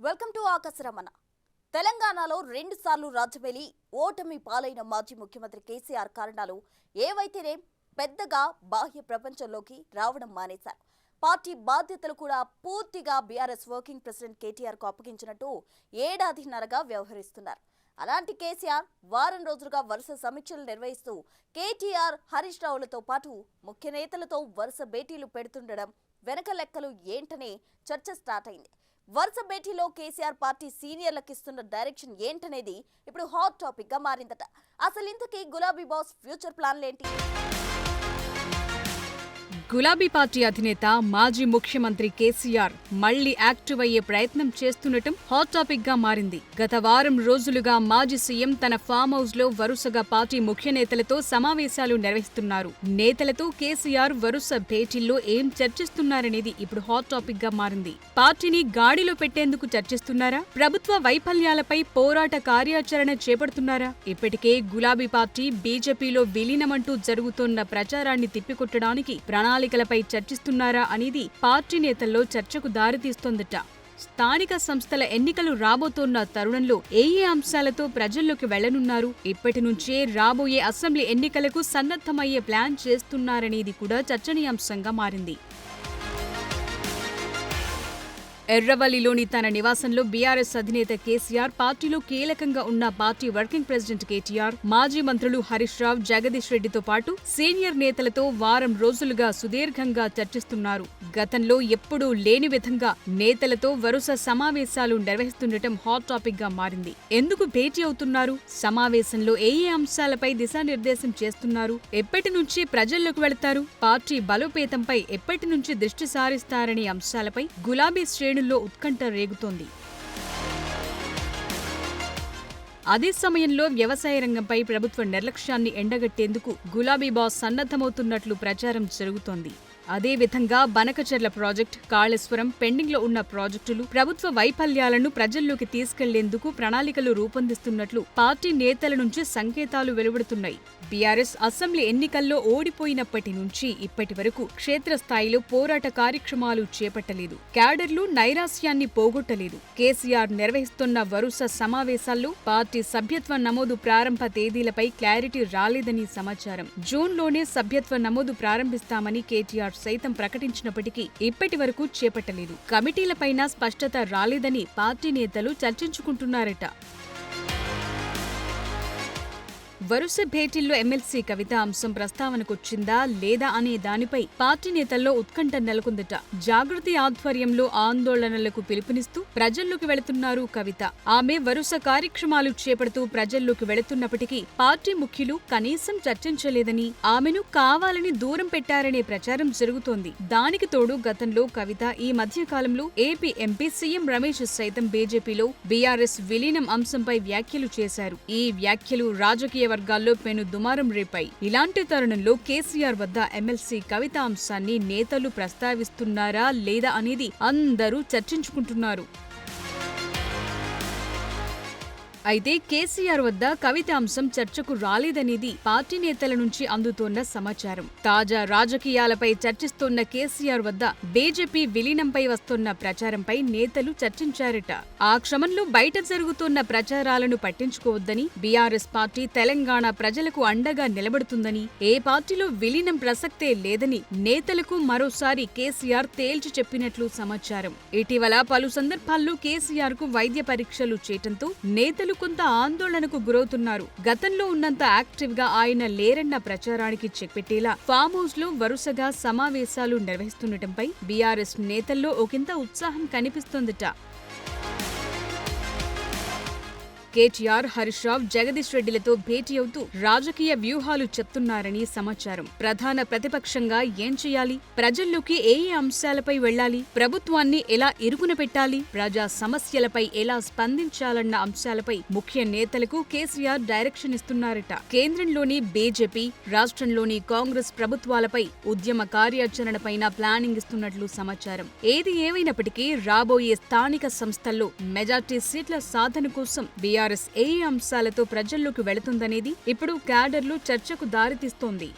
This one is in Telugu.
Welcome to ఆకాశరమణ. తెలంగాణలో 2 సార్లు రాజ్యమేలి ఓటమి పాలైన మాజీ ముఖ్యమంత్రి కేసీఆర్ కారణాలు ఏవైతేనే పెద్దగా బాహ్య ప్రపంచంలోకి రావడం మానేశారు. పార్టీ బాధ్యతలు కూడా పూర్తిగా బీఆర్ఎస్ వర్కింగ్ ప్రెసిడెంట్ కేటీఆర్ కు అప్పగించినట్టు ఏడాదిన్నరగా వ్యవహరిస్తున్నారు. అలాంటి కేసీఆర్ వారం రోజులుగా వరుస సమీక్షలు నిర్వహిస్తూ కేటీఆర్, హరీష్ రావులతో పాటు ముఖ్య నేతలతో వరుస భేటీలు పెడుతుండడం వెనక లెక్కలు ఏంటనే చర్చ స్టార్ట్ అయింది. వరుస భేటీలో కేసీఆర్ పార్టీ సీనియర్లకు ఇస్తున్న డైరెక్షన్ ఏంటనేది ఇప్పుడు హాట్ టాపిక్ గా మారిందట. అసలు ఇంతకీ గులాబీ బాస్ ఫ్యూచర్ ప్లాన్లేంటి? గులాబీ పార్టీ అధినేత మాజీ ముఖ్యమంత్రి కేసీఆర్ మళ్లీ యాక్టివ్ అయ్యే ప్రయత్నం చేస్తుండటం హాట్ టాపిక్ గా మారింది. గత వారం రోజులుగా మాజీ సీఎం తన ఫామ్ హౌస్ లో వరుసగా పార్టీ ముఖ్య నేతలతో సమావేశాలు నిర్వహిస్తున్నారు. నేతలతో కేసీఆర్ వరుస భేటీల్లో ఏం చర్చిస్తున్నారనేది ఇప్పుడు హాట్ టాపిక్ గా మారింది. పార్టీని గాడిలో పెట్టేందుకు చర్చిస్తున్నారా? ప్రభుత్వ వైఫల్యాలపై పోరాట కార్యాచరణ చేపడుతున్నారా? ఇప్పటికే గులాబీ పార్టీ బీజేపీలో విలీనమంటూ జరుగుతున్న ప్రచారాన్ని తిప్పికొట్టడానికి ప్రణాళికలపై చర్చిస్తున్నారా అనేది పార్టీ నేతల్లో చర్చకు దారితీస్తోందట. స్థానిక సంస్థల ఎన్నికలు రాబోతోన్న తరుణంలో ఏ అంశాలతో ప్రజల్లోకి వెళ్లనున్నారు? ఇప్పటి నుంచే రాబోయే అసెంబ్లీ ఎన్నికలకు సన్నద్ధమయ్యే ప్లాన్ చేస్తున్నారనేది కూడా చర్చనీయాంశంగా మారింది. ఎర్రవల్లిలోని తన నివాసంలో బీఆర్ఎస్ అధినేత కేసీఆర్, పార్టీలో కీలకంగా ఉన్న పార్టీ వర్కింగ్ ప్రెసిడెంట్ కేటీఆర్, మాజీ మంత్రులు హరీష్ రావు, జగదీష్ రెడ్డితో పాటు సీనియర్ నేతలతో వారం రోజులుగా సుదీర్ఘంగా చర్చిస్తున్నారు. గతంలో ఎప్పుడూ లేని విధంగా నేతలతో వరుస సమావేశాలు నిర్వహిస్తుండటం హాట్ టాపిక్ గా మారింది. ఎందుకు భేటీ అవుతున్నారు? సమావేశంలో ఏ అంశాలపై దిశానిర్దేశం చేస్తున్నారు? ఎప్పటి నుంచి ప్రజల్లోకి వెళతారు? పార్టీ బలోపేతంపై ఎప్పటి నుంచి దృష్టి సారిస్తారనే అంశాలపై గులాబీ శ్రేణుల్లో ఉత్కంఠ రేగుతోంది. అదే సమయంలో వ్యవసాయ రంగంపై ప్రభుత్వ నిర్లక్ష్యాన్ని ఎండగట్టేందుకు గులాబీ బాస్ సన్నద్ధమవుతున్నట్లు ప్రచారం జరుగుతోంది. అదేవిధంగా బనకచెర్ల ప్రాజెక్టు, కాళేశ్వరం, పెండింగ్లో ఉన్న ప్రాజెక్టులు, ప్రభుత్వ వైఫల్యాలను ప్రజల్లోకి తీసుకెళ్లేందుకు ప్రణాళికలు రూపొందిస్తున్నట్లు పార్టీ నేతల నుంచి సంకేతాలు వెలువడుతున్నాయి. బీఆర్ఎస్ అసెంబ్లీ ఎన్నికల్లో ఓడిపోయినప్పటి నుంచి ఇప్పటి వరకు క్షేత్రస్థాయిలో పోరాట కార్యక్రమాలు చేపట్టలేదు. క్యాడర్లు నైరాశ్యాన్ని పోగొట్టలేదు. కేసీఆర్ నిర్వహిస్తున్న వరుస సమావేశాల్లో పార్టీ సభ్యత్వ నమోదు ప్రారంభ తేదీలపై క్లారిటీ రాలేదని సమాచారం. జూన్లోనే సభ్యత్వ నమోదు ప్రారంభిస్తామని కేటీఆర్ సైతం ప్రకటించినప్పటికీ ఇప్పటి వరకు చేపట్టలేదు. కమిటీలపైన స్పష్టత రాలేదని పార్టీ నేతలు చర్చించుకుంటున్నారట. వరుస భేటీల్లో ఎమ్మెల్సీ కవిత అంశం ప్రస్తావనకొచ్చిందా లేదా అనే దానిపై పార్టీ నేతల్లో ఉత్కంఠ నెలకొందట. జాగృతి ఆధ్వర్యంలో ఆందోళనలకు పిలుపునిస్తూ ప్రజల్లోకి వెళుతున్నారు కవిత. ఆమె వరుస కార్యక్రమాలు చేపడుతూ ప్రజల్లోకి వెళుతున్నప్పటికీ పార్టీ ముఖ్యులు కనీసం చర్చించలేదని, ఆమెను కావాలని దూరం పెట్టారనే ప్రచారం జరుగుతోంది. దానికి తోడు గతంలో కవిత, ఈ మధ్య కాలంలో ఏపీ ఎంపీ సీఎం రమేష్ సైతం బీజేపీలో బీఆర్ఎస్ విలీనం అంశంపై వ్యాఖ్యలు చేశారు. ఈ వ్యాఖ్యలు రాజకీయ వర్గాల్లో పెను దుమారం రేపాయి. ఇలాంటి తరుణంలో కేసీఆర్ వద్ద ఎమ్మెల్సీ కవిత అంశాన్ని నేతలు ప్రస్తావిస్తున్నారా లేదా అనేది అందరూ చర్చించుకుంటున్నారు. అయితే కేసీఆర్ వద్ద కవిత అంశం చర్చకు రాలేదనేది పార్టీ నేతల నుంచి అందుతోన్న సమాచారం. తాజా రాజకీయాలపై చర్చిస్తోన్న కేసీఆర్ వద్ద బీజేపీ విలీనంపై వస్తున్న ప్రచారంపై నేతలు చర్చించారట. ఆ క్రమంలో బయట జరుగుతున్న ప్రచారాలను పట్టించుకోవద్దని, బీఆర్ఎస్ పార్టీ తెలంగాణ ప్రజలకు అండగా నిలబడుతుందని, ఏ పార్టీలో విలీనం ప్రసక్తే లేదని నేతలకు మరోసారి కేసీఆర్ తేల్చి చెప్పినట్లు సమాచారం. ఇటీవల పలు సందర్భాల్లో కేసీఆర్ కు వైద్య పరీక్షలు చేయటంతో నేతలు కొంత ఆందోళనకు గురవుతున్నారు. గతంలో ఉన్నంత యాక్టివ్ గా ఆయన లేరన్న ప్రచారానికి చెక్ పెట్టేలా ఫామ్ హౌస్ లో వరుసగా సమావేశాలు నిర్వహిస్తుండటంపై బీఆర్ఎస్ నేతల్లో ఒకంత ఉత్సాహం కనిపిస్తోందట. కేటీఆర్, హరీష్ రావు, జగదీష్ రెడ్డిలతో భేటీ అవుతూ రాజకీయ వ్యూహాలు చెప్తున్నారని సమాచారం. ప్రధాన ప్రతిపక్షంగా ఏం చేయాలి? ప్రజల్లోకి ఏ అంశాలపై వెళ్లాలి? ప్రభుత్వాన్ని ఎలా ఇరుకున పెట్టాలి? ప్రజా సమస్యలపై ఎలా స్పందించాలన్న అంశాలపై ముఖ్య నేతలకు కేసీఆర్ డైరెక్షన్ ఇస్తున్నారట. కేంద్రంలోని బీజేపీ, రాష్ట్రంలోని కాంగ్రెస్ ప్రభుత్వాలపై ఉద్యమ కార్యాచరణపైన ప్లానింగ్ ఇస్తున్నట్లు సమాచారం. ఏది ఏమైనప్పటికీ రాబోయే స్థానిక సంస్థల్లో మెజార్టీ సీట్ల సాధన కోసం బీఆర్ఎస్ ఏ అంశాలతో ప్రజల్లోకి వెళుతుందనేది ఇప్పుడు క్యాడర్లు చర్చకు దారితీస్తోంది.